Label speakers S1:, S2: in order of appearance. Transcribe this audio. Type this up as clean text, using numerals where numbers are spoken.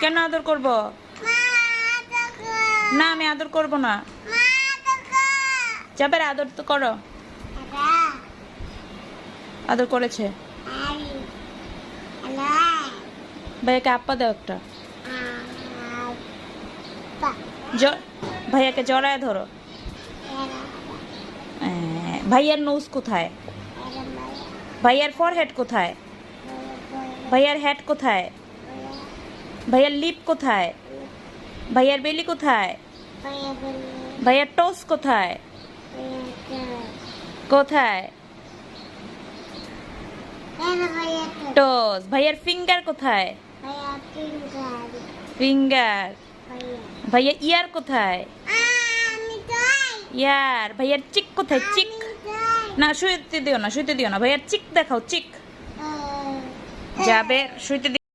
S1: কেন আদর করব না? আমি আদর করব না। জাবের আদর তো করো। আদর করেছে। ভাইয়াকে আপ্পা দাও একটা। ভাইয়াকে জড়ায় ধরো। ভাইয়ার নোজ কোথায়? ভাইয়ার ফরহেড কোথায়? ভাইয়ার হেড কোথায়? ভাইয়ার লিপ কোথায়? ভাইয়ার বেলি কোথায়? ভাইয়ার টোস কোথায়? কোথায় টোস? ভাইয়ার ফিঙ্গার কোথায়? ফিঙ্গার। ভাইয়া ইয়ার কোথায়? ইয়ার। ভাইয়ার চিক কোথায়? চিক। না শুইতে দিও না, শুইতে দিও না। ভাইয়ার চিক দেখাও, চিক। যাবে শুইতে